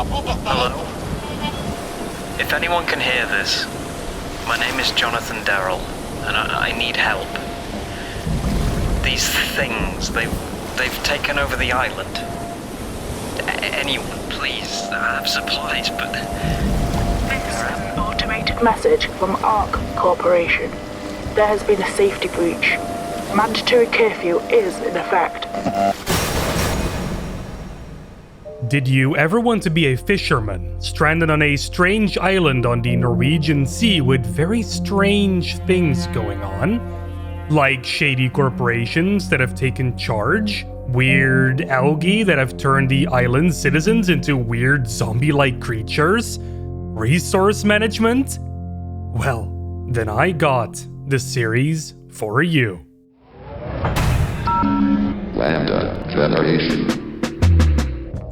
Hello? If anyone can hear this, my name is Jonathan Darrell, and I need help. These things, they've taken over the island. Anyone, please, I have supplies, but... This is an automated message from ARC Corporation. There has been a safety breach. Mandatory curfew is in effect. Did you ever want to be a fisherman, stranded on a strange island on the Norwegian Sea with very strange things going on? Like shady corporations that have taken charge? Weird algae that have turned the island's citizens into weird zombie-like creatures? Resource management? Well, then I got the series for you. LambdaGeneration.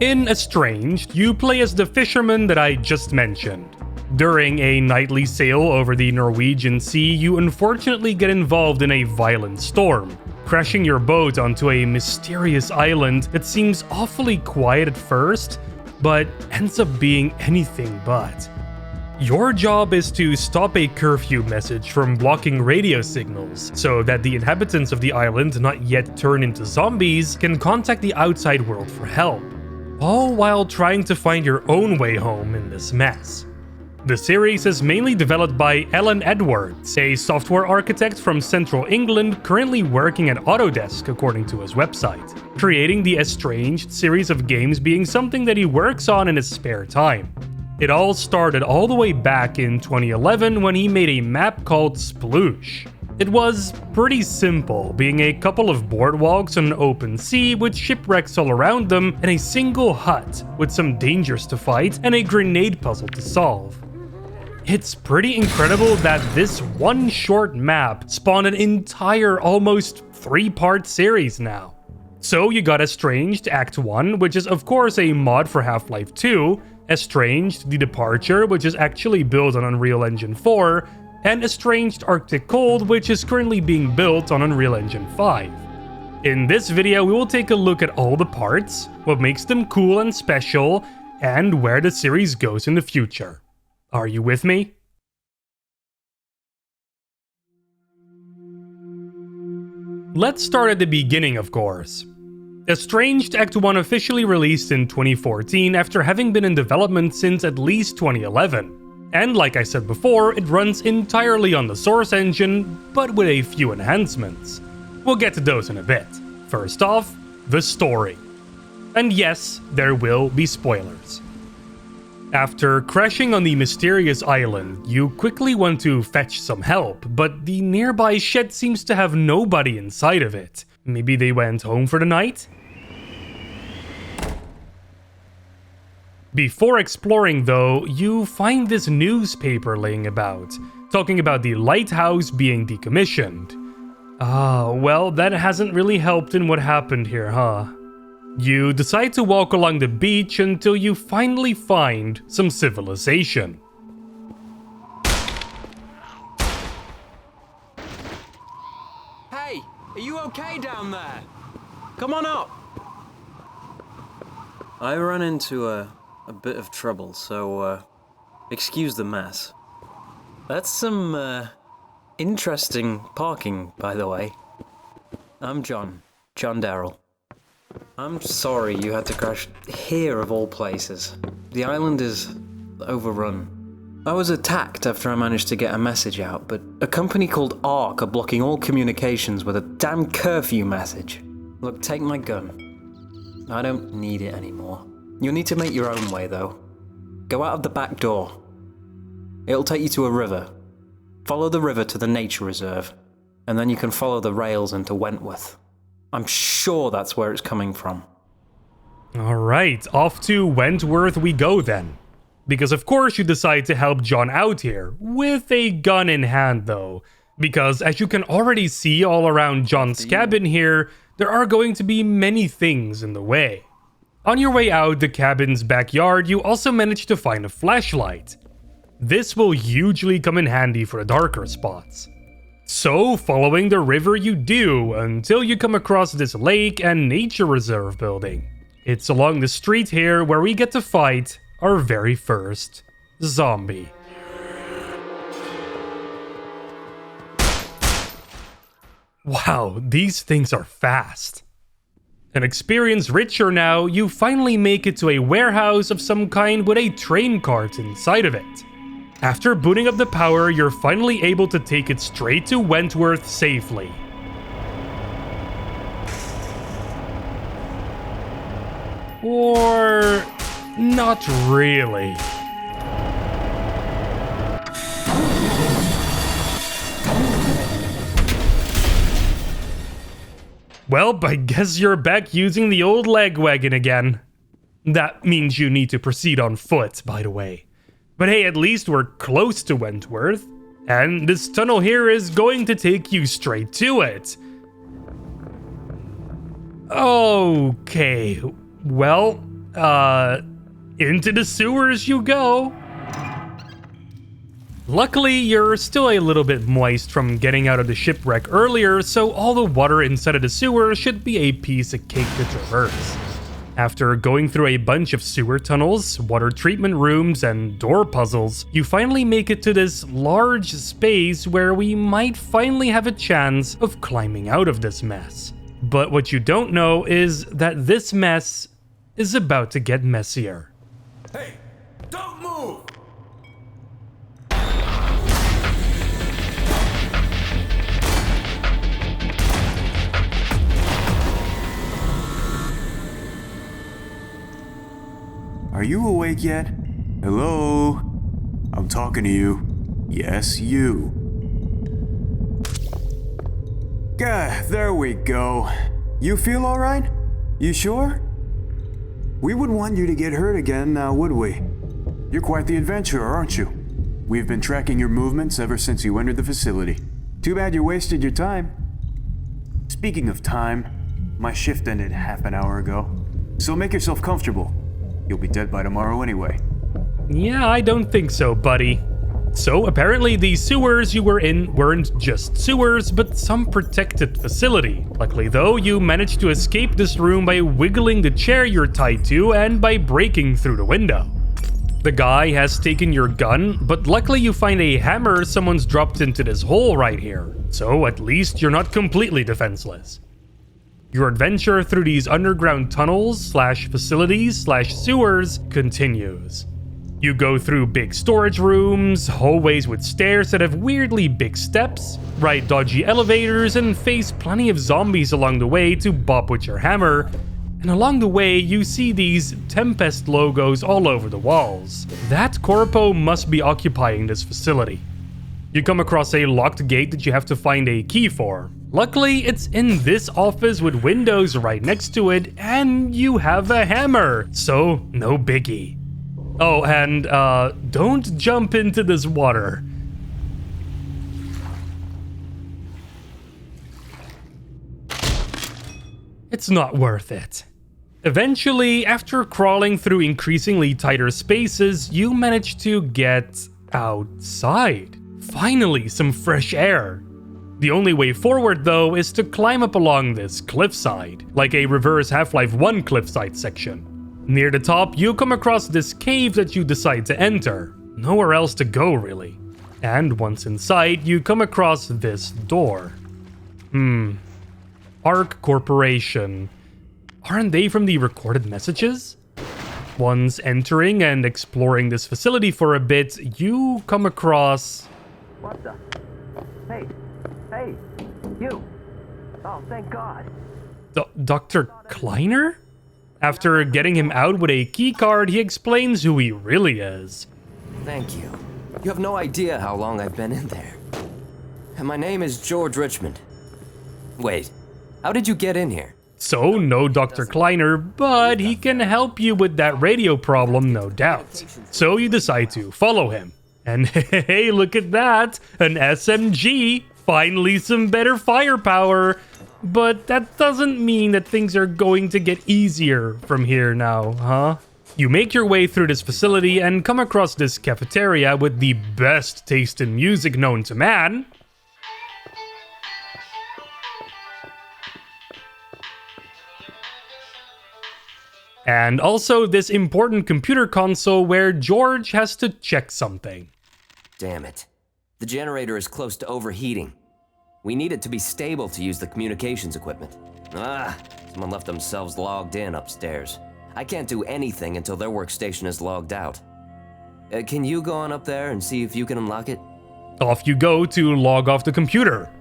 In Estranged, you play as the fisherman that I just mentioned. During a nightly sail over the Norwegian Sea, you unfortunately get involved in a violent storm, crashing your boat onto a mysterious island that seems awfully quiet at first, but ends up being anything but. Your job is to stop a curfew message from blocking radio signals, so that the inhabitants of the island not yet turned into zombies can contact the outside world for help, all while trying to find your own way home in this mess. The series is mainly developed by Alan Edwards, a software architect from Central England currently working at Autodesk according to his website, creating the Estranged series of games being something that he works on in his spare time. It all started all the way back in 2011 when he made a map called Sploosh. It was pretty simple, being a couple of boardwalks on an open sea with shipwrecks all around them and a single hut with some dangers to fight and a grenade puzzle to solve. It's pretty incredible that this one short map spawned an entire almost 3-part series now. So you got Estranged Act 1, which is of course a mod for Half-Life 2, Estranged The Departure, which is actually built on Unreal Engine 4, and Estranged Arctic Cold, which is currently being built on Unreal Engine 5. In this video, we will take a look at all the parts, what makes them cool and special, and where the series goes in the future. Are you with me? Let's start at the beginning, of course. Estranged Act 1 officially released in 2014 after having been in development since at least 2011. And like I said before, it runs entirely on the source engine, but with a few enhancements. We'll get to those in a bit. First off, the story. And yes, there will be spoilers. After crashing on the mysterious island, you quickly want to fetch some help, but the nearby shed seems to have nobody inside of it. Maybe they went home for the night? Before exploring though, you find this newspaper laying about, talking about the lighthouse being decommissioned. Well, that hasn't really helped in what happened here, huh? You decide to walk along the beach until you finally find some civilization. Hey, are you okay down there? Come on up. I run into a bit of trouble, so excuse the mess. That's some interesting parking, by the way. I'm John Darrell. I'm sorry you had to crash here of all places. The island is overrun. I was attacked after I managed to get a message out, but a company called ARC are blocking all communications with a damn curfew message. Look, take my gun. I don't need it anymore. You'll need to make your own way, though. Go out of the back door. It'll take you to a river. Follow the river to the nature reserve, and then you can follow the rails into Wentworth. I'm sure that's where it's coming from. Alright, off to Wentworth we go then. Because of course you decide to help John out here, with a gun in hand though. Because as you can already see all around John's cabin here, there are going to be many things in the way. On your way out the cabin's backyard, you also manage to find a flashlight. This will hugely come in handy for the darker spots. So, following the river you do, until you come across this lake and nature reserve building. It's along the street here where we get to fight our very first zombie. Wow, these things are fast. An experience richer now, you finally make it to a warehouse of some kind with a train cart inside of it. After booting up the power, you're finally able to take it straight to Wentworth safely. Or not really. Well, I guess you're back using the old leg wagon again. That means you need to proceed on foot, by the way. But hey, at least we're close to Wentworth, and this tunnel here is going to take you straight to it. Okay, well, into the sewers you go. Luckily, you're still a little bit moist from getting out of the shipwreck earlier, so all the water inside of the sewer should be a piece of cake to traverse. After going through a bunch of sewer tunnels, water treatment rooms, and door puzzles, you finally make it to this large space where we might finally have a chance of climbing out of this mess. But what you don't know is that this mess is about to get messier. Hey, don't move! Are you awake yet? Hello? I'm talking to you. Yes, you. Gah, there we go. You feel alright? You sure? We wouldn't want you to get hurt again, now would we? You're quite the adventurer, aren't you? We've been tracking your movements ever since you entered the facility. Too bad you wasted your time. Speaking of time, my shift ended half an hour ago, so make yourself comfortable. You'll be dead by tomorrow anyway. Yeah, I don't think so, buddy. So apparently the sewers you were in weren't just sewers, but some protected facility. Luckily though, you managed to escape this room by wiggling the chair you're tied to and by breaking through the window. The guy has taken your gun, but luckily you find a hammer someone's dropped into this hole right here. So at least you're not completely defenseless. Your adventure through these underground tunnels / facilities / sewers continues. You go through big storage rooms, hallways with stairs that have weirdly big steps, ride dodgy elevators, and face plenty of zombies along the way to bop with your hammer. And along the way, you see these Tempest logos all over the walls. That corpo must be occupying this facility. You come across a locked gate that you have to find a key for. Luckily, it's in this office with windows right next to it, and you have a hammer, so no biggie. Oh, and don't jump into this water. It's not worth it. Eventually, after crawling through increasingly tighter spaces, you manage to get outside. Finally, some fresh air. The only way forward, though, is to climb up along this cliffside, like a reverse Half-Life 1 cliffside section. Near the top, you come across this cave that you decide to enter. Nowhere else to go, really. And once inside, you come across this door. Arc Corporation. Aren't they from the recorded messages? Once entering and exploring this facility for a bit, you come across... What the? Hey, you! Oh, thank God. Dr. Kleiner? After getting him out with a keycard, he explains who he really is. Thank you. You have no idea how long I've been in there. And my name is George Richmond. Wait, how did you get in here? So, no Dr. Kleiner, but he can help you with that radio problem, no doubt. So you decide to follow him. And hey, look at that! An SMG! Finally some better firepower! But that doesn't mean that things are going to get easier from here now, huh? You make your way through this facility and come across this cafeteria with the best taste in music known to man. And also this important computer console where George has to check something. Damn it. The generator is close to overheating. We need it to be stable to use the communications equipment. Someone left themselves logged in upstairs. I can't do anything until their workstation is logged out. Can you go on up there and see if you can unlock it? Off you go to log off the computer.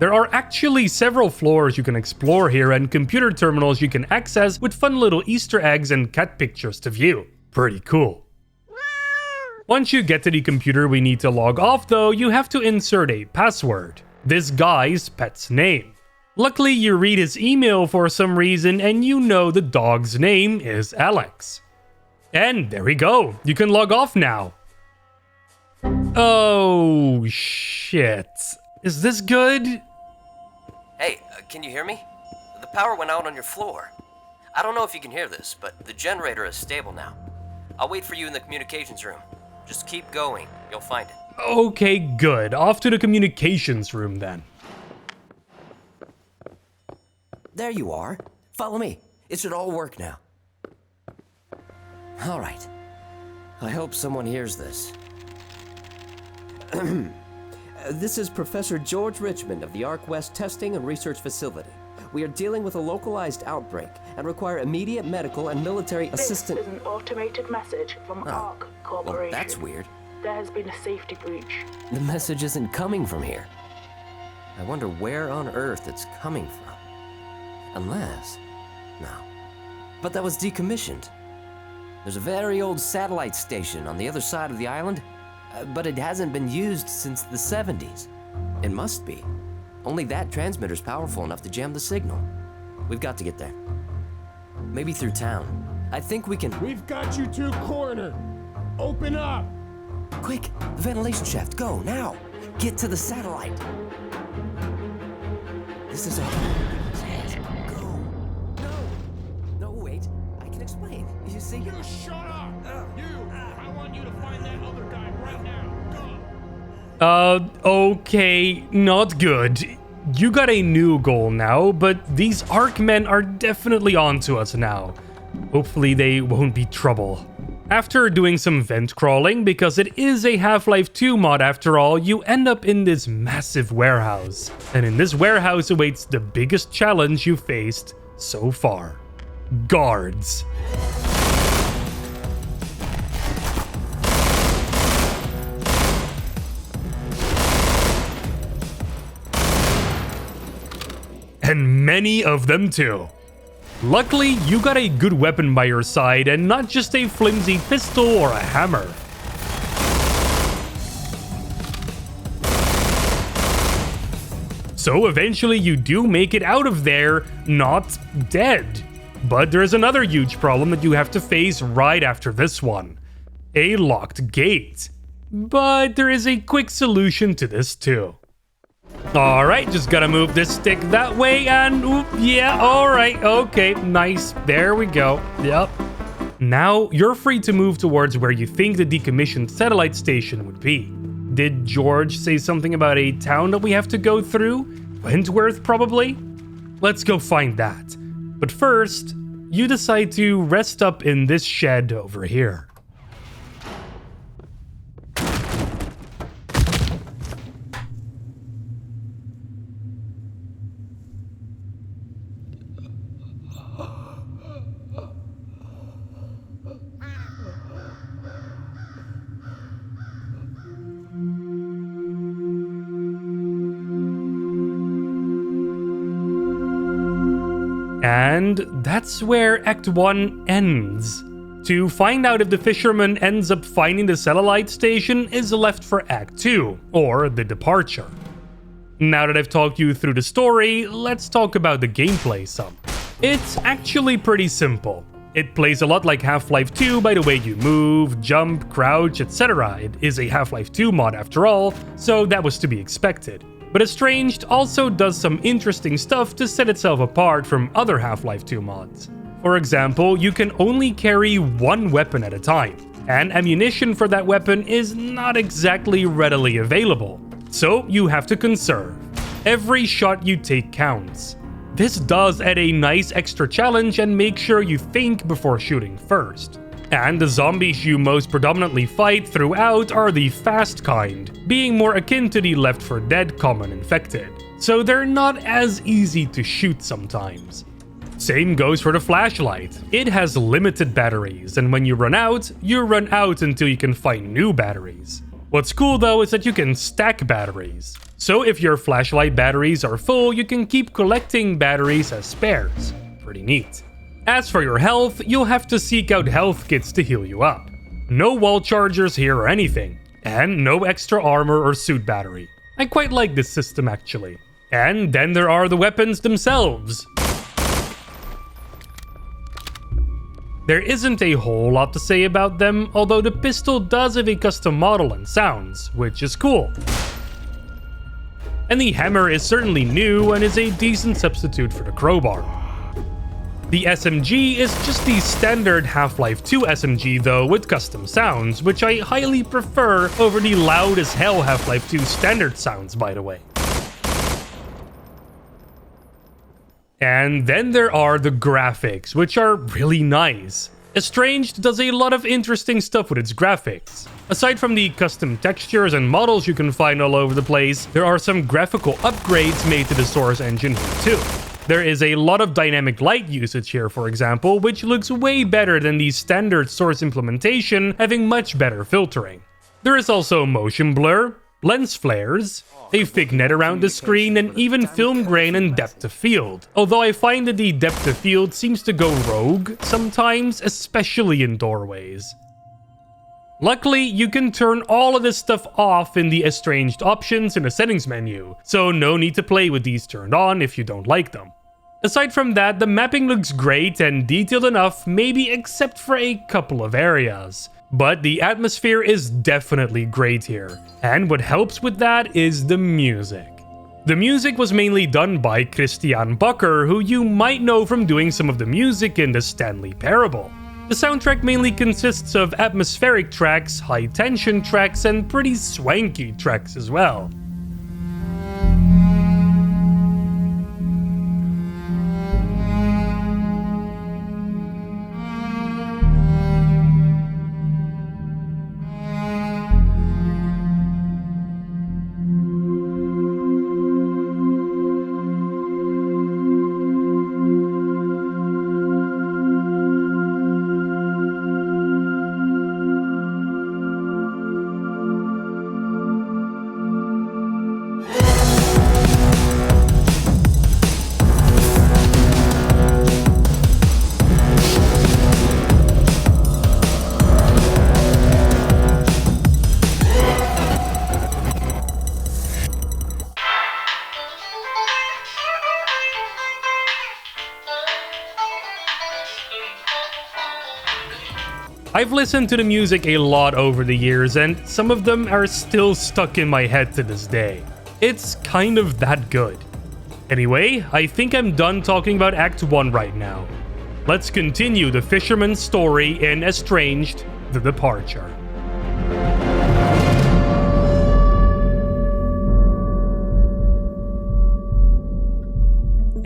There are actually several floors you can explore here and computer terminals you can access with fun little Easter eggs and cat pictures to view. Pretty cool. Once you get to the computer we need to log off though, you have to insert a password. This guy's pet's name. Luckily you read his email for some reason and you know the dog's name is Alex. And there we go, you can log off now. Oh shit. Is this good? Hey, can you hear me? The power went out on your floor. I don't know if you can hear this, but the generator is stable now. I'll wait for you in the communications room. Just keep going, you'll find it. Okay, good. Off to the communications room then. There you are. Follow me. It should all work now. All right. I hope someone hears this. This is Professor George Richmond of the Arc West Testing and Research Facility. We are dealing with a localized outbreak and require immediate medical and military assistance. This is an automated message from Arc Corporation. Well, that's weird. There has been a safety breach. The message isn't coming from here. I wonder where on earth it's coming from. Unless... No. But that was decommissioned. There's a very old satellite station on the other side of the island, but it hasn't been used since the 70s. It must be. Only that transmitter's powerful enough to jam the signal. We've got to get there. Maybe through town. I think we can... We've got you two cornered. Open up. Quick, the ventilation shaft, go, now. Get to the satellite. This is all... Go. No, wait. I can explain. You see... You shut up. I want you to find that other guy right now. Go. Okay, not good. You got a new goal now, but these Arc men are definitely onto us now. Hopefully they won't be trouble. After doing some vent crawling, because it is a Half-Life 2 mod after all, you end up in this massive warehouse. And in this warehouse awaits the biggest challenge you faced so far. Guards. And many of them too. Luckily, you got a good weapon by your side and not just a flimsy pistol or a hammer. So eventually you do make it out of there, not dead. But there's another huge problem that you have to face right after this one. A locked gate. But there is a quick solution to this too. Alright, just gotta move this stick that way and oop, yeah, alright, okay, nice, there we go, yep. Now, you're free to move towards where you think the decommissioned satellite station would be. Did George say something about a town that we have to go through? Wentworth, probably? Let's go find that. But first, you decide to rest up in this shed over here. And that's where Act 1 ends. To find out if the fisherman ends up finding the satellite station is left for Act 2, or the departure. Now that I've talked you through the story, let's talk about the gameplay some. It's actually pretty simple. It plays a lot like Half-Life 2 by the way you move, jump, crouch, etc. It is a Half-Life 2 mod after all, so that was to be expected. But Estranged also does some interesting stuff to set itself apart from other Half-Life 2 mods. For example, you can only carry one weapon at a time, and ammunition for that weapon is not exactly readily available, so you have to conserve. Every shot you take counts. This does add a nice extra challenge and make sure you think before shooting first. And the zombies you most predominantly fight throughout are the fast kind, being more akin to the Left 4 Dead common infected, so they're not as easy to shoot sometimes. Same goes for the flashlight. It has limited batteries, and when you run out until you can find new batteries. What's cool though is that you can stack batteries. So if your flashlight batteries are full, you can keep collecting batteries as spares. Pretty neat. As for your health, you'll have to seek out health kits to heal you up. No wall chargers here or anything, and no extra armor or suit battery. I quite like this system actually. And then there are the weapons themselves. There isn't a whole lot to say about them, although the pistol does have a custom model and sounds, which is cool. And the hammer is certainly new and is a decent substitute for the crowbar. The SMG is just the standard Half-Life 2 SMG though, with custom sounds, which I highly prefer over the loud as hell Half-Life 2 standard sounds, by the way. And then there are the graphics, which are really nice. Estranged does a lot of interesting stuff with its graphics. Aside from the custom textures and models you can find all over the place, there are some graphical upgrades made to the source engine here too. There is a lot of dynamic light usage here, for example, which looks way better than the standard source implementation, having much better filtering. There is also motion blur, lens flares, a thick net around the screen, and even film grain and depth of field. Although I find that the depth of field seems to go rogue sometimes, especially in doorways. Luckily, you can turn all of this stuff off in the Estranged options in the settings menu, so no need to play with these turned on if you don't like them. Aside from that, the mapping looks great and detailed enough, maybe except for a couple of areas. But the atmosphere is definitely great here, and what helps with that is the music. The music was mainly done by Christian Bucker, who you might know from doing some of the music in the Stanley Parable. The soundtrack mainly consists of atmospheric tracks, high-tension tracks, and pretty swanky tracks as well. I've listened to the music a lot over the years, and some of them are still stuck in my head to this day. It's kind of that good. Anyway, I think I'm done talking about Act 1 right now. Let's continue the fisherman's story in Estranged: The Departure.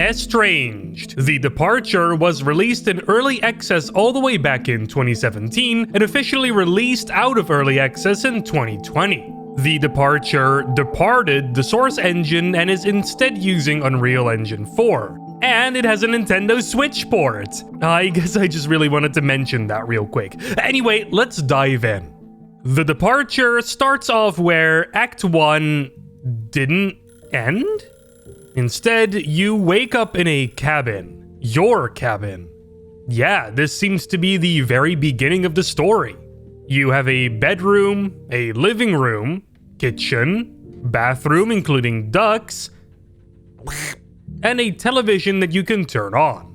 Estranged: The Departure was released in early access all the way back in 2017 and officially released out of early access in 2020. The Departure departed the source engine and is instead using Unreal Engine 4. And it has a Nintendo Switch port. I guess I just really wanted to mention that real quick. Anyway, let's dive in. The Departure starts off where Act 1 didn't end? Instead, you wake up in a cabin. Your cabin. Yeah, this seems to be the very beginning of the story. You have a bedroom, a living room, kitchen, bathroom including ducts, and a television that you can turn on.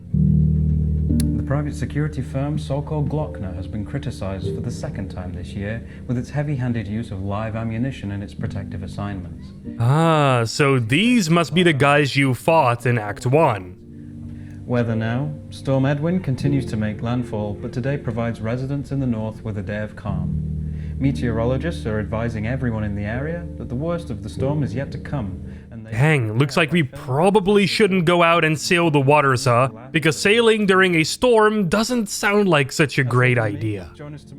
The private security firm so-called Glockner has been criticized for the second time this year with its heavy-handed use of live ammunition in its protective assignments. Ah, so these must be the guys you fought in Act 1. Weather now. Storm Edwin continues to make landfall, but today provides residents in the north with a day of calm. Meteorologists are advising everyone in the area that the worst of the storm is yet to come, and Dang, looks like we probably shouldn't go out and sail the waters, huh? Because sailing during a storm doesn't sound like such a great idea.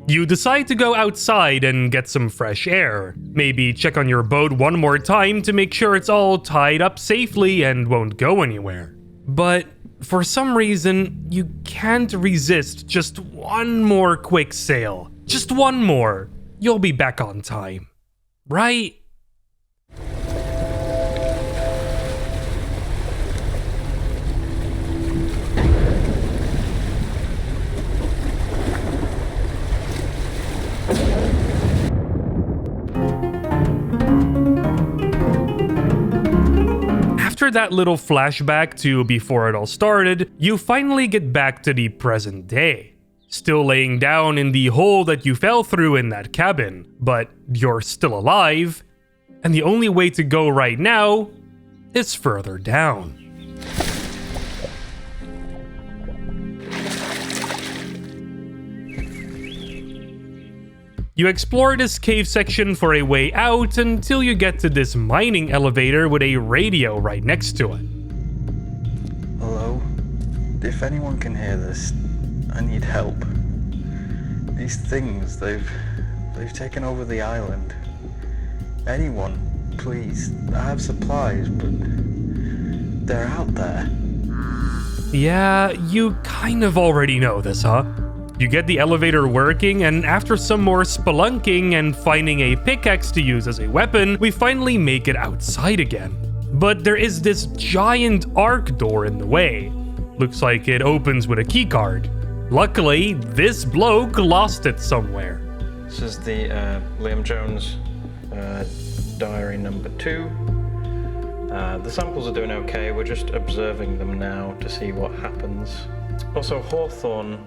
You decide to go outside and get some fresh air. Maybe check on your boat one more time to make sure it's all tied up safely and won't go anywhere. But for some reason, you can't resist just one more quick sail. Just one more. You'll be back on time. Right? After that little flashback to before it all started, you finally get back to the present day. Still laying down in the hole that you fell through in that cabin, but you're still alive, and the only way to go right now is further down. You explore this cave section for a way out until you get to this mining elevator with a radio right next to it. Hello? If anyone can hear this, I need help. These things, they've taken over the island. Anyone, please. I have supplies, but they're out there. Yeah, you kind of already know this, huh? You get the elevator working, and after some more spelunking and finding a pickaxe to use as a weapon, we finally make it outside again. But there is this giant arc door in the way. Looks like it opens with a keycard. Luckily, this bloke lost it somewhere. This is the Liam Jones diary number 2. The samples are doing okay, we're just observing them now to see what happens. Also, Hawthorne,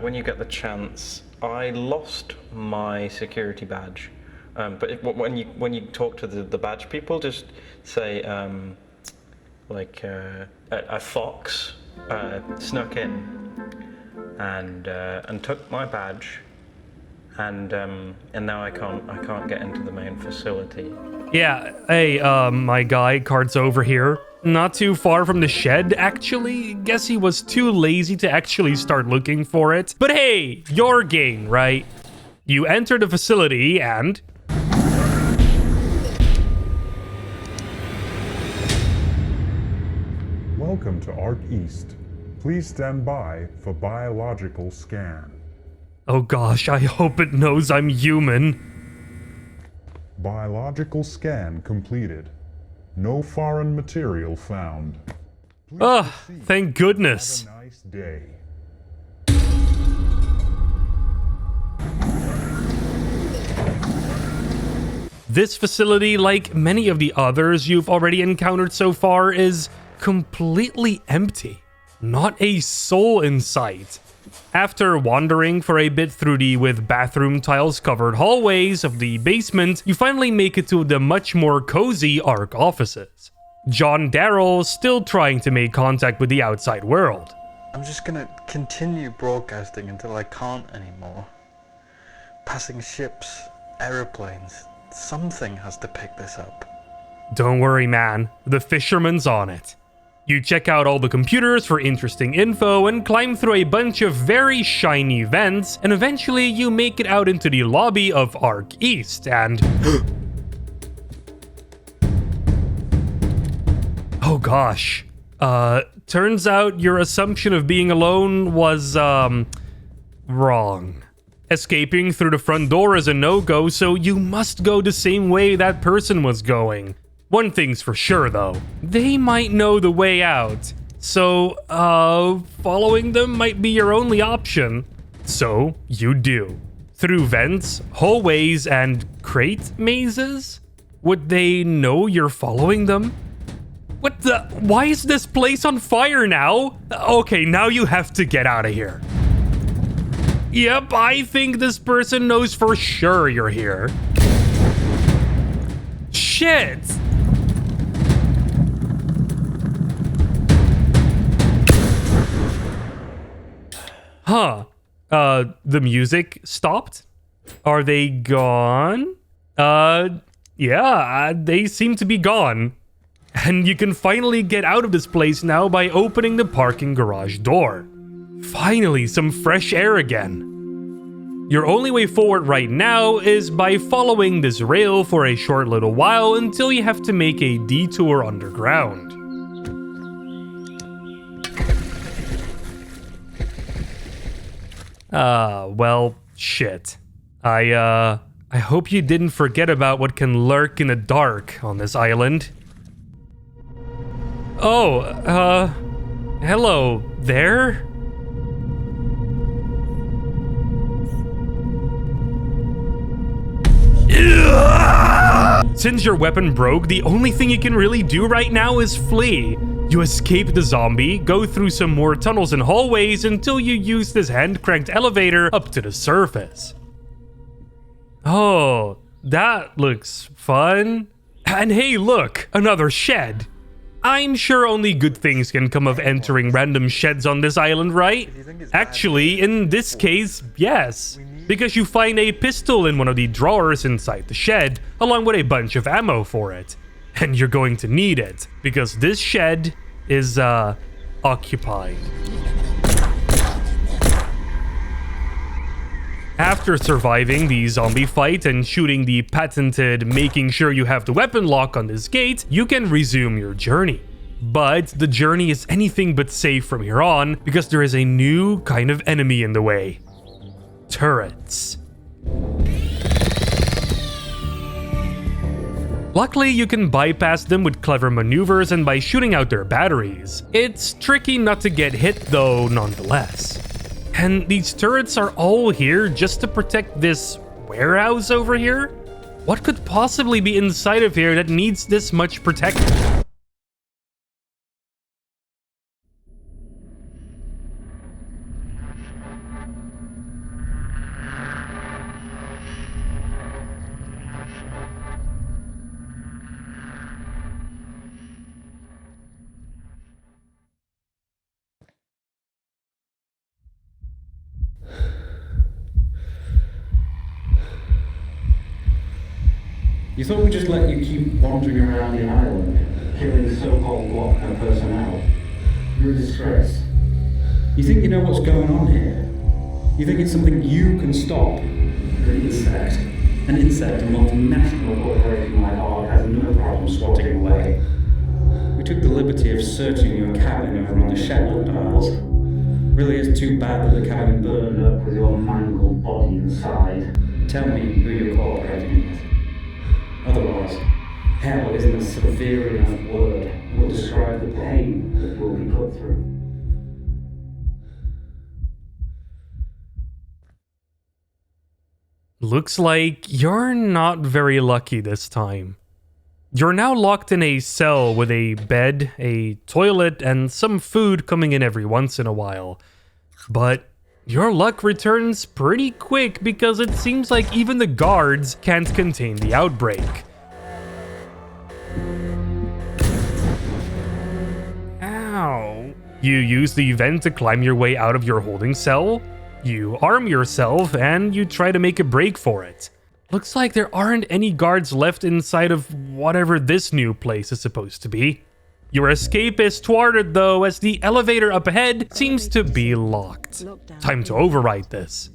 when you get the chance, I lost my security badge. But when you talk to the badge people, just say a fox snuck in and took my badge, and now I can't get into the main facility. Yeah, hey, my guy, card's over here. Not too far from the shed, actually. Guess he was too lazy to actually start looking for it. But hey, your game, right? You enter the facility and... Welcome to Arc East. Please stand by for biological scan. Oh gosh, I hope it knows I'm human. Biological scan completed. No foreign material found. Ugh, thank goodness. Have a nice day. This facility, like many of the others you've already encountered so far, is completely empty. Not a soul in sight. After wandering for a bit through the with bathroom tiles covered hallways of the basement, you finally make it to the much more cozy ARC offices. John Darrell still trying to make contact with the outside world. I'm just gonna continue broadcasting until I can't anymore. Passing ships, aeroplanes, something has to pick this up. Don't worry, man. The fisherman's on it. You check out all the computers for interesting info and climb through a bunch of very shiny vents, and eventually you make it out into the lobby of Arc East and... Oh gosh. Turns out your assumption of being alone was, wrong. Escaping through the front door is a no-go, so you must go the same way that person was going. One thing's for sure, though. They might know the way out. So, following them might be your only option. So, you do. Through vents, hallways, and crate mazes? Would they know you're following them? What the? Why is this place on fire now? Okay, now you have to get out of here. Yep, I think this person knows for sure you're here. Shit! Huh. The music stopped? Are they gone? Yeah, they seem to be gone. And you can finally get out of this place now by opening the parking garage door. Finally, some fresh air again. Your only way forward right now is by following this rail for a short little while until you have to make a detour underground. Well, shit. I hope you didn't forget about what can lurk in the dark on this island. Oh, hello there? Since your weapon broke, the only thing you can really do right now is flee. You escape the zombie, go through some more tunnels and hallways until you use this hand-cranked elevator up to the surface. Oh, that looks fun. And hey, look, another shed. I'm sure only good things can come of entering random sheds on this island, right? Actually, in this case, yes. Because you find a pistol in one of the drawers inside the shed, along with a bunch of ammo for it. And you're going to need it, because this shed is, occupied. After surviving the zombie fight and shooting the patented making sure you have the weapon lock on this gate, you can resume your journey. But the journey is anything but safe from here on, because there is a new kind of enemy in the way. Turrets. Luckily, you can bypass them with clever maneuvers and by shooting out their batteries. It's tricky not to get hit though, nonetheless. And these turrets are all here just to protect this warehouse over here? What could possibly be inside of here that needs this much protection? You thought we'd just let you keep wandering around the island, killing so-called Glockner personnel? You're a disgrace. You think you know what's going on here? You think it's something you can stop? You're an insect. An insect a multinational corporation like ARC has no problem swatting away. We took the liberty of searching your cabin over on the Shetland Isles. Really is too bad that the cabin burned up with your mangled body inside. Tell me who you're cooperating with. Otherwise, hell isn't a severe enough word that will describe the pain that will be put through. Looks like you're not very lucky this time. You're now locked in a cell with a bed, a toilet, and some food coming in every once in a while. But your luck returns pretty quick because it seems like even the guards can't contain the outbreak. Ow. You use the vent to climb your way out of your holding cell. You arm yourself and you try to make a break for it. Looks like there aren't any guards left inside of whatever this new place is supposed to be. Your escape is thwarted though, as the elevator up ahead seems to be locked. Time to override this.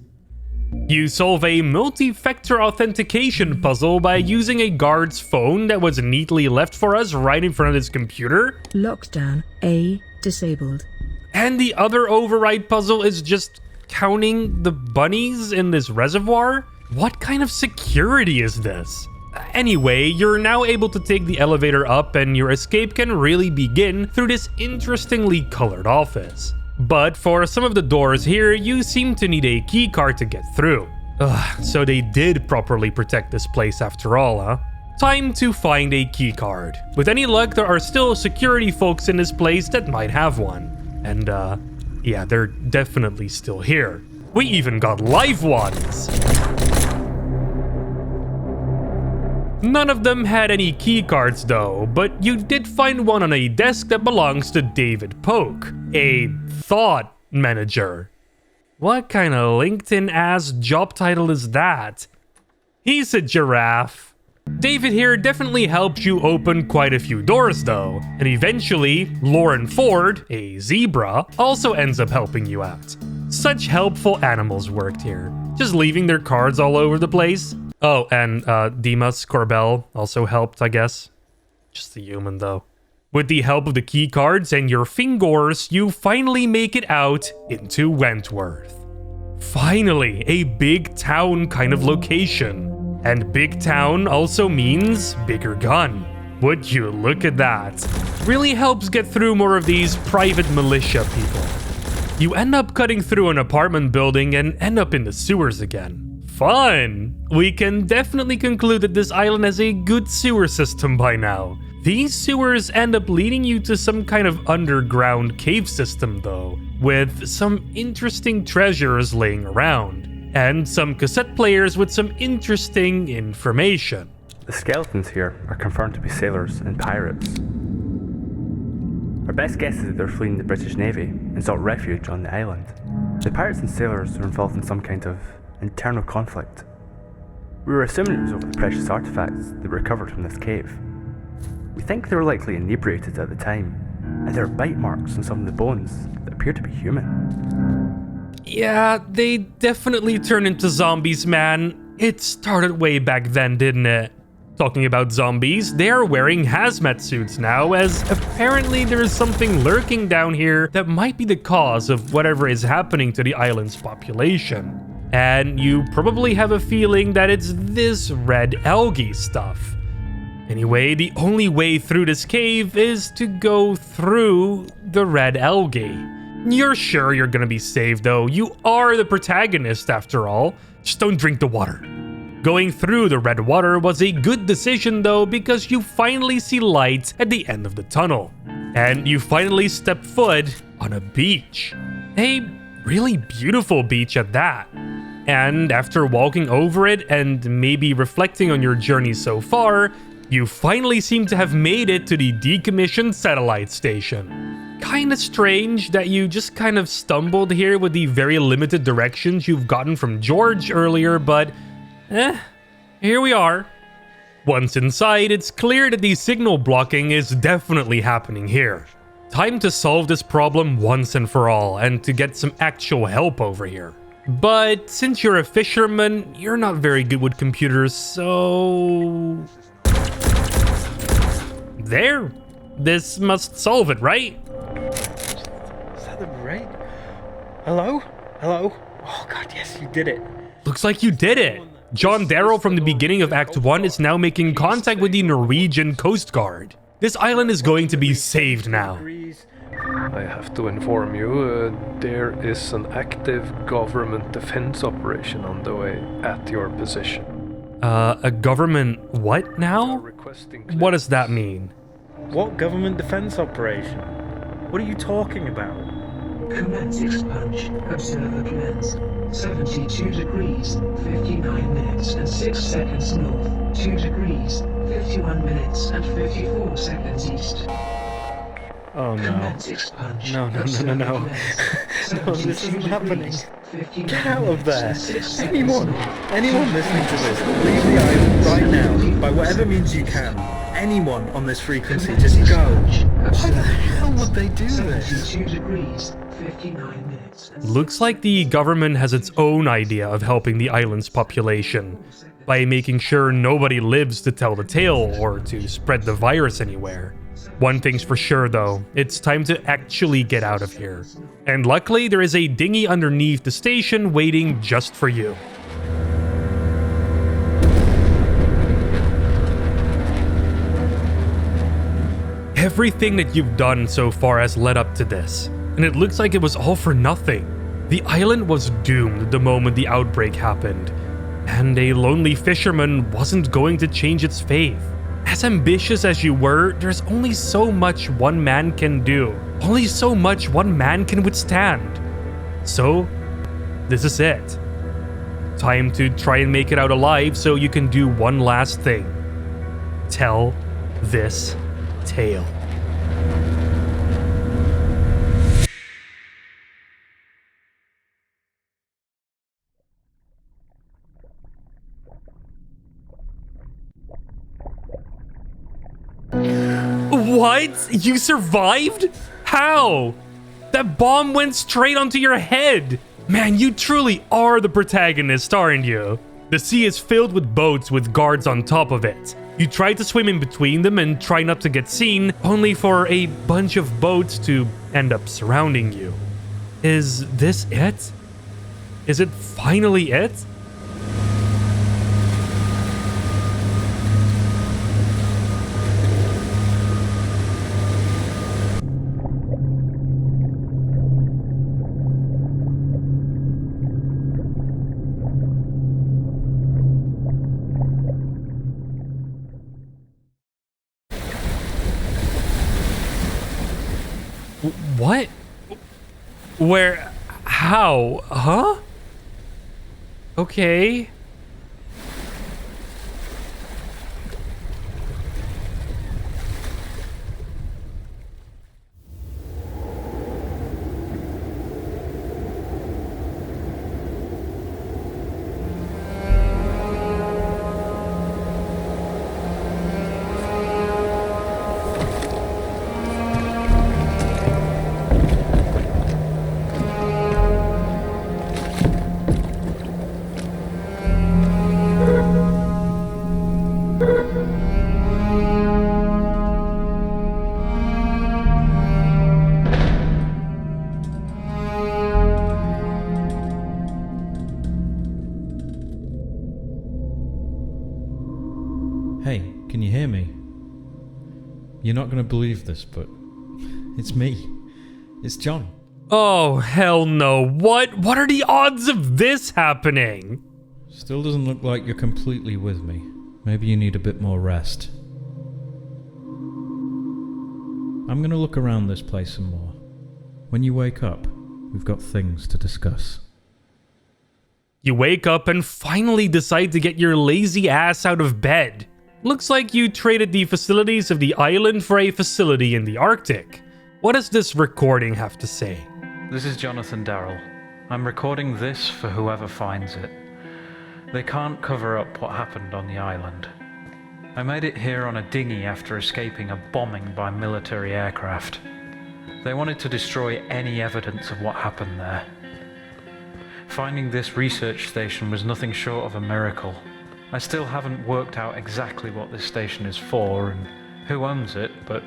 You solve a multi-factor authentication puzzle by using a guard's phone that was neatly left for us right in front of his computer. Lockdown A disabled. And the other override puzzle is just counting the bunnies in this reservoir? What kind of security is this? Anyway, you're now able to take the elevator up and your escape can really begin through this interestingly colored office. But for some of the doors here, you seem to need a keycard to get through. So they did properly protect this place after all, huh? Time to find a keycard. With any luck, there are still security folks in this place that might have one. And yeah, they're definitely still here. We even got live ones! None of them had any keycards though, but you did find one on a desk that belongs to David Polk, a thought manager. What kind of LinkedIn-ass job title is that? He's a giraffe. David here definitely helps you open quite a few doors though, and eventually, Lauren Ford, a zebra, also ends up helping you out. Such helpful animals worked here, just leaving their cards all over the place. Oh, and Dimas Corbell also helped, I guess. Just a human though. With the help of the key cards and your fingers, you finally make it out into Wentworth. Finally, a big town kind of location. And big town also means bigger gun. Would you look at that? Really helps get through more of these private militia people. You end up cutting through an apartment building and end up in the sewers again. Fun! We can definitely conclude that this island has a good sewer system by now. These sewers end up leading you to some kind of underground cave system though, with some interesting treasures laying around. And some cassette players with some interesting information. The skeletons here are confirmed to be sailors and pirates. Our best guess is that they're fleeing the British Navy and sought refuge on the island. The pirates and sailors are involved in some kind of internal conflict. We were assuming it was over the precious artifacts that were recovered from this cave. We think they were likely inebriated at the time, and there are bite marks on some of the bones that appear to be human. Yeah, they definitely turn into zombies, man. It started way back then, didn't it? Talking about zombies, they are wearing hazmat suits now, as apparently there is something lurking down here that might be the cause of whatever is happening to the island's population. And you probably have a feeling that it's this red algae stuff. Anyway, the only way through this cave is to go through the red algae. You're sure you're gonna be saved though. You are the protagonist after all. Just don't drink the water. Going through the red water was a good decision though, because you finally see light at the end of the tunnel. And you finally step foot on a beach. A really beautiful beach at that. And after walking over it and maybe reflecting on your journey so far, you finally seem to have made it to the decommissioned satellite station. Kinda strange that you just kind of stumbled here with the very limited directions you've gotten from George earlier, but here we are. Once inside, it's clear that the signal blocking is definitely happening here. Time to solve this problem once and for all, and to get some actual help over here. But since you're a fisherman, you're not very good with computers, so... There. This must solve it, right? Is that the right? Hello? Hello? Oh god, yes, you did it. Looks like you did it. John Darrow from the beginning of Act 1 is now making contact with the Norwegian Coast Guard. This island is going to be saved now. I have to inform you, there is an active government defense operation on the way at your position. A government what now? What does that mean? What government defense operation? What are you talking about? Commence expunge. Observer commence. 72 degrees, 59 minutes and 6 seconds north. 2 degrees, 51 minutes and 54 seconds east. Oh no. Commence expunge. No. No, this isn't happening. Get out of there. Anyone listening to this, leave the island right now, by whatever means you can. Anyone on this frequency, just go. Why the hell would they do this? 72 degrees, 59 minutes. Looks like the government has its own idea of helping the island's population by making sure nobody lives to tell the tale or to spread the virus anywhere. One thing's for sure though, it's time to actually get out of here. And luckily there is a dinghy underneath the station waiting just for you. Everything that you've done so far has led up to this, and it looks like it was all for nothing. The island was doomed the moment the outbreak happened, and a lonely fisherman wasn't going to change its faith. As ambitious as you were, there's only so much one man can do, only so much one man can withstand. So, this is it. Time to try and make it out alive so you can do one last thing. Tell this tale. What? You survived? How? That bomb went straight onto your head. Man, you truly are the protagonist, aren't you? The sea is filled with boats with guards on top of it. You try to swim in between them and try not to get seen, only for a bunch of boats to end up surrounding you. Is this it? Is it finally it? What? Where? How? Huh? Okay. Hey, can you hear me? You're not gonna believe this, but it's me. It's John. Oh, hell no. What are the odds of this happening? Still doesn't look like you're completely with me. Maybe you need a bit more rest. I'm gonna look around this place some more. When you wake up, we've got things to discuss. You wake up and finally decide to get your lazy ass out of bed. Looks like you traded the facilities of the island for a facility in the Arctic. What does this recording have to say? This is Jonathan Darrell. I'm recording this for whoever finds it. They can't cover up what happened on the island. I made it here on a dinghy after escaping a bombing by military aircraft. They wanted to destroy any evidence of what happened there. Finding this research station was nothing short of a miracle. I still haven't worked out exactly what this station is for and who owns it, but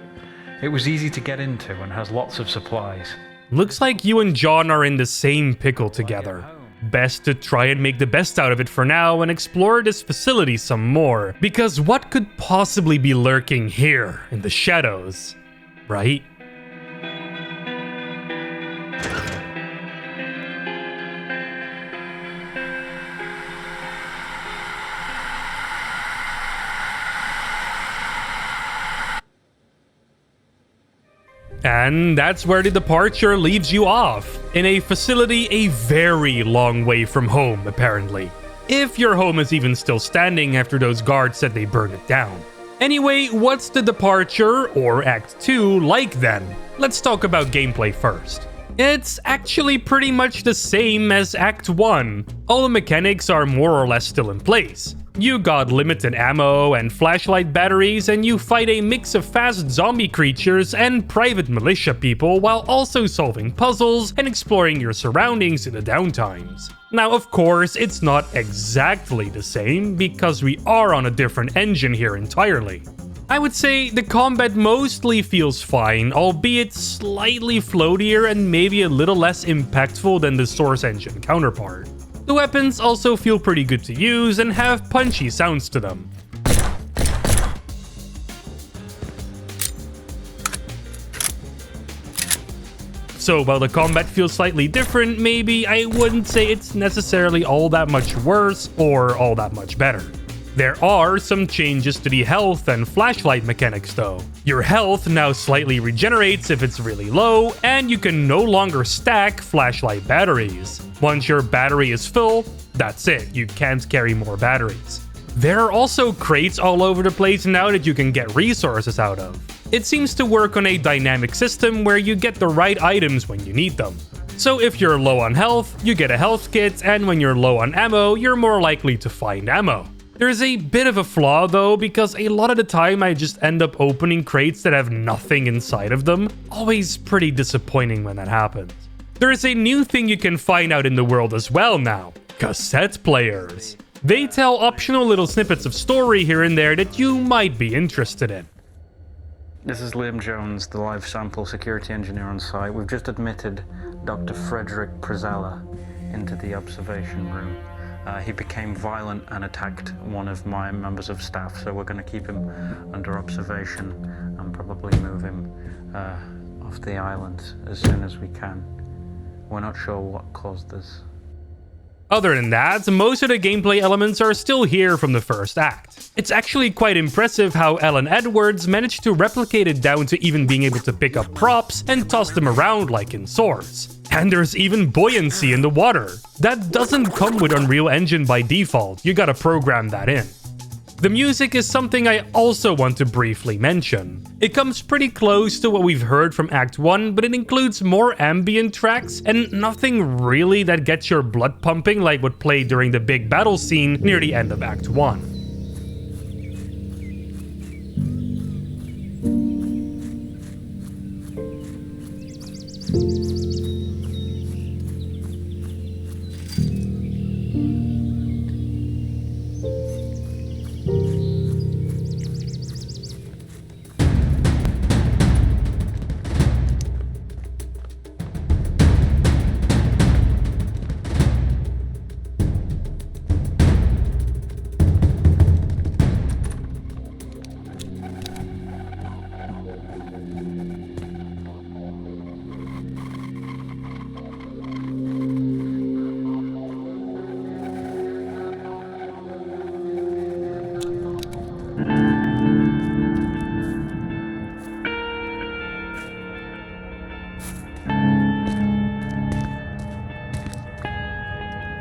it was easy to get into and has lots of supplies. Looks like you and John are in the same pickle together. Best to try and make the best out of it for now and explore this facility some more, because what could possibly be lurking here in the shadows, right? And that's where the departure leaves you off, in a facility a very long way from home, apparently. If your home is even still standing after those guards said they burned it down. Anyway, what's the departure, or Act 2, like then? Let's talk about gameplay first. It's actually pretty much the same as Act 1. All the mechanics are more or less still in place. You got limited ammo and flashlight batteries, and you fight a mix of fast zombie creatures and private militia people while also solving puzzles and exploring your surroundings in the downtimes. Now, of course, it's not exactly the same because we are on a different engine here entirely. I would say the combat mostly feels fine, albeit slightly floatier and maybe a little less impactful than the Source engine counterpart. The weapons also feel pretty good to use and have punchy sounds to them. So while the combat feels slightly different, maybe I wouldn't say it's necessarily all that much worse or all that much better. There are some changes to the health and flashlight mechanics though. Your health now slightly regenerates if it's really low, and you can no longer stack flashlight batteries. Once your battery is full, that's it, you can't carry more batteries. There are also crates all over the place now that you can get resources out of. It seems to work on a dynamic system where you get the right items when you need them. So if you're low on health, you get a health kit, and when you're low on ammo, you're more likely to find ammo. There's a bit of a flaw though, because a lot of the time I just end up opening crates that have nothing inside of them. Always pretty disappointing when that happens. There is a new thing you can find out in the world as well now: cassette players. They tell optional little snippets of story here and there that you might be interested in. This is Liam Jones, the live sample security engineer on site. We've just admitted Dr. Frederick Prezella into the observation room. He became violent and attacked one of my members of staff, so we're going to keep him under observation and probably move him off the island as soon as we can. We're not sure what caused this. Other than that, most of the gameplay elements are still here from the first act. It's actually quite impressive how Alan Edwards managed to replicate it down to even being able to pick up props and toss them around like in Source. And there's even buoyancy in the water. That doesn't come with Unreal Engine by default, you gotta program that in. The music is something I also want to briefly mention. It comes pretty close to what we've heard from Act 1, but it includes more ambient tracks and nothing really that gets your blood pumping like what played during the big battle scene near the end of Act 1.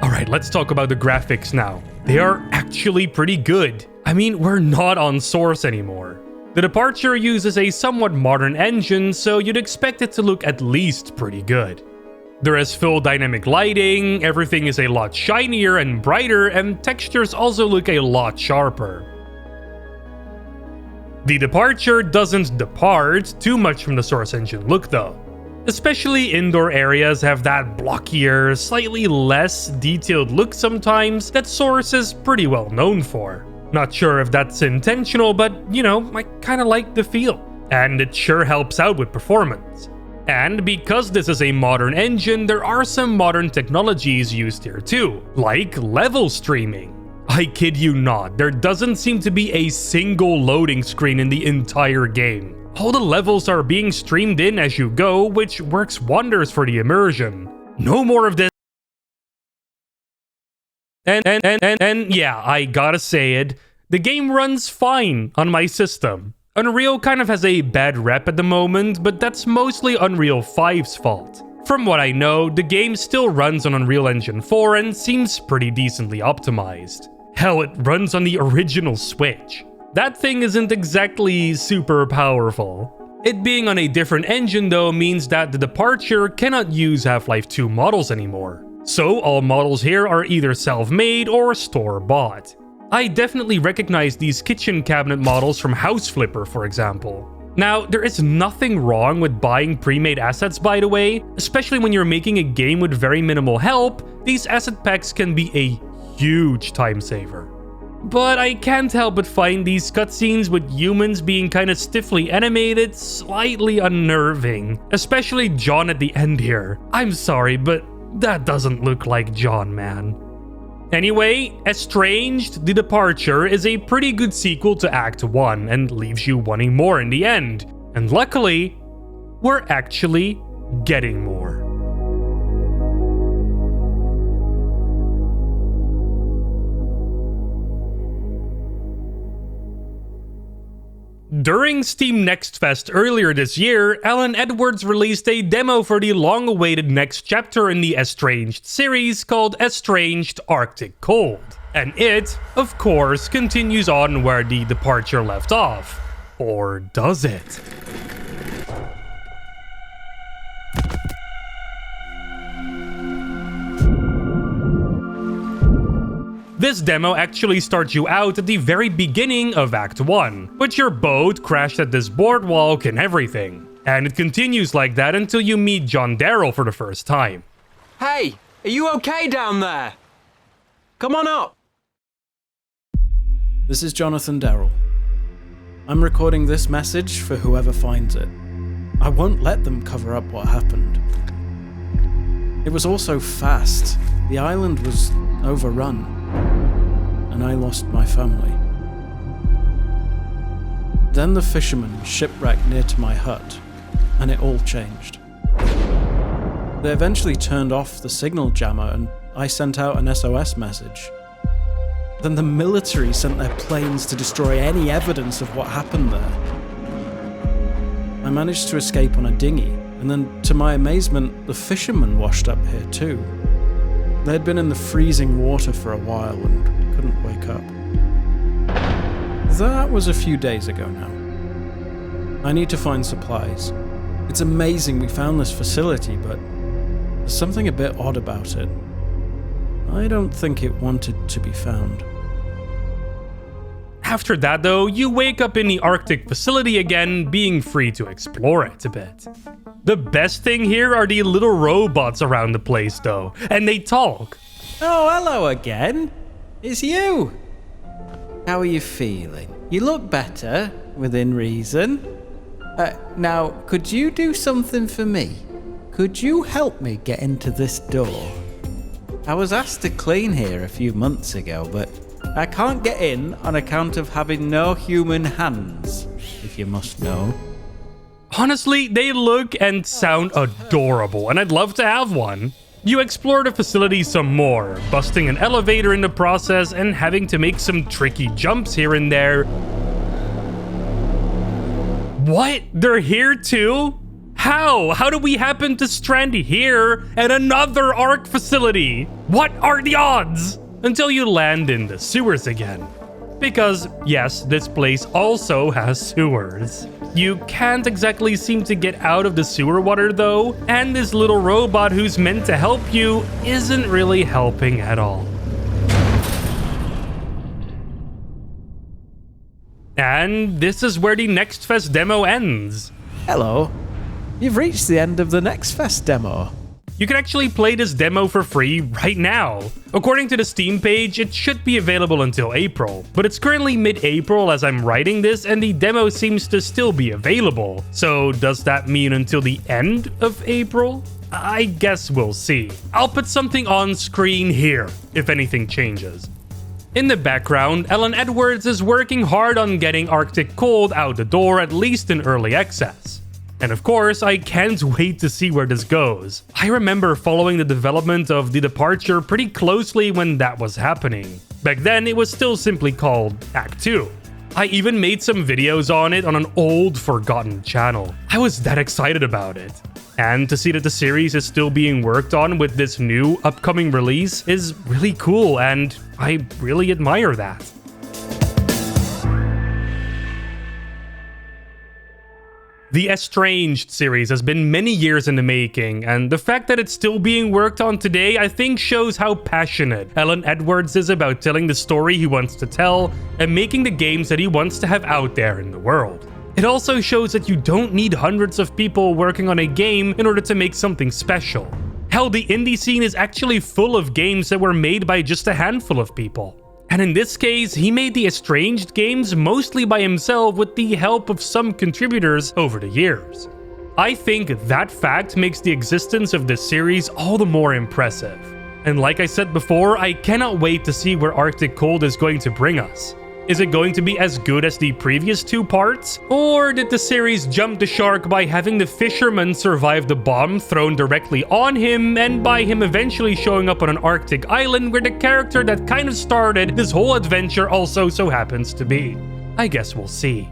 Alright, let's talk about the graphics now. They are actually pretty good. I mean, we're not on Source anymore. The Departure uses a somewhat modern engine, so you'd expect it to look at least pretty good. There is full dynamic lighting, everything is a lot shinier and brighter, and textures also look a lot sharper. The Departure doesn't depart too much from the Source engine look though. Especially indoor areas have that blockier, slightly less detailed look sometimes that Source is pretty well known for. Not sure if that's intentional, but you know, I kinda like the feel. And it sure helps out with performance. And because this is a modern engine, there are some modern technologies used here too, like level streaming. I kid you not, there doesn't seem to be a single loading screen in the entire game. All the levels are being streamed in as you go, which works wonders for the immersion. No more of this. And yeah, I gotta say it, the game runs fine on my system. Unreal kind of has a bad rep at the moment, but that's mostly Unreal 5's fault. From what I know, the game still runs on Unreal Engine 4 and seems pretty decently optimized. Hell, it runs on the original Switch. That thing isn't exactly super powerful. It being on a different engine though means that the Departure cannot use Half-Life 2 models anymore. So all models here are either self-made or store-bought. I definitely recognize these kitchen cabinet models from House Flipper, for example. Now, there is nothing wrong with buying pre-made assets, by the way, especially when you're making a game with very minimal help. These asset packs can be a huge time saver. But I can't help but find these cutscenes with humans being kinda stiffly animated slightly unnerving. Especially John at the end here. I'm sorry, but that doesn't look like John, man. Anyway, Estranged: The Departure is a pretty good sequel to Act 1 and leaves you wanting more in the end. And luckily, we're actually getting more. During Steam Next Fest earlier this year, Alan Edwards released a demo for the long-awaited next chapter in the Estranged series called Estranged Arctic Cold. And it, of course, continues on where the Departure left off. Or does it? This demo actually starts you out at the very beginning of Act 1, with your boat crashed at this boardwalk and everything. And it continues like that until you meet John Darrell for the first time. Hey, are you okay down there? Come on up. This is Jonathan Darrell. I'm recording this message for whoever finds it. I won't let them cover up what happened. It was all so fast. The island was overrun, and I lost my family. Then the fishermen shipwrecked near to my hut, and it all changed. They eventually turned off the signal jammer, and I sent out an SOS message. Then the military sent their planes to destroy any evidence of what happened there. I managed to escape on a dinghy, and then, to my amazement, the fishermen washed up here too. They'd been in the freezing water for a while and couldn't wake up. That was a few days ago now. I need to find supplies. It's amazing we found this facility, but there's something a bit odd about it. I don't think it wanted to be found. After that though, you wake up in the Arctic facility again, being free to explore it a bit. The best thing here are the little robots around the place though, and they talk. Oh, hello again. It's you. How are you feeling? You look better, within reason. Now, could you do something for me? Could you help me get into this door? I was asked to clean here a few months ago, but I can't get in on account of having no human hands, if you must know. Honestly, they look and sound adorable, and I'd love to have one. You explore the facility some more, busting an elevator in the process and having to make some tricky jumps here and there. What? They're here too? How? How do we happen to strand here at another ARC facility? What are the odds? Until you land in the sewers again. Because, yes, this place also has sewers. You can't exactly seem to get out of the sewer water though, and this little robot who's meant to help you isn't really helping at all. And this is where the Next Fest demo ends. Hello. You've reached the end of the Next Fest demo. You can actually play this demo for free right now. According to the Steam page, it should be available until April, but it's currently mid-April as I'm writing this and the demo seems to still be available. So does that mean until the end of April? I guess we'll see. I'll put something on screen here if anything changes. In the background, Ellen Edwards is working hard on getting Arctic Cold out the door, at least in early access. And of course, I can't wait to see where this goes. I remember following the development of The Departure pretty closely when that was happening. Back then, it was still simply called Act 2. I even made some videos on it on an old, forgotten channel. I was that excited about it. And to see that the series is still being worked on with this new upcoming release is really cool, and I really admire that. The Estranged series has been many years in the making, and the fact that it's still being worked on today I think shows how passionate Ellen Edwards is about telling the story he wants to tell and making the games that he wants to have out there in the world. It also shows that you don't need hundreds of people working on a game in order to make something special. Hell, the indie scene is actually full of games that were made by just a handful of people. And in this case, he made the Estranged games mostly by himself with the help of some contributors over the years. I think that fact makes the existence of this series all the more impressive. And like I said before, I cannot wait to see where Arctic Cold is going to bring us. Is it going to be as good as the previous two parts? Or did the series jump the shark by having the fisherman survive the bomb thrown directly on him, and by him eventually showing up on an Arctic island where the character that kind of started this whole adventure also so happens to be? I guess we'll see.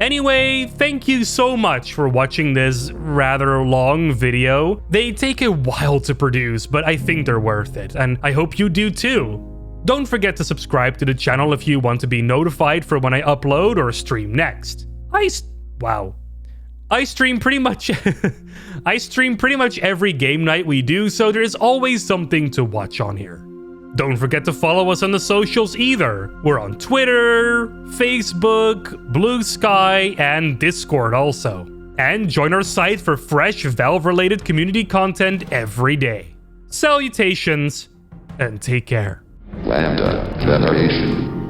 Anyway, thank you so much for watching this rather long video. They take a while to produce, but I think they're worth it, and I hope you do too. Don't forget to subscribe to the channel if you want to be notified for when I upload or stream next. I stream pretty much every game night we do, so there's always something to watch on here. Don't forget to follow us on the socials either. We're on Twitter, Facebook, Blue Sky, and Discord also. And join our site for fresh Valve-related community content every day. Salutations, and take care. LambdaGeneration.